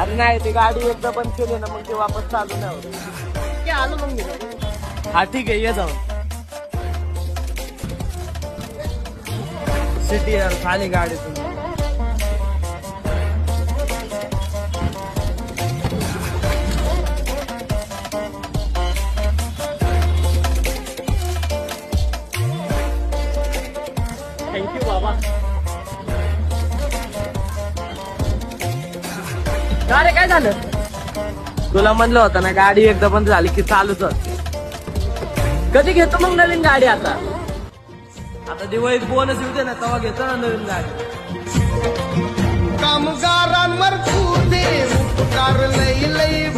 अरे नाही, ती गाडी एकदा बंद केली ना मग ते वापस चालू नाही होत. आलो मग मी. हा ठीक आहे, ये जाऊन. सिटी यार खाली गाडी तुम्ही. थँक्यू बाबा. अरे काय झालं? तुला म्हणलं होतं ना गाडी एकदा बंद झाली की चालूच होत. कधी घेतो मग नवीन गाडी? आता दिवाळीत बोनस येऊ दे ना, तेव्हा घेतो ना नवीन गाडी. कामगारांवर तू दे उपकार लई लई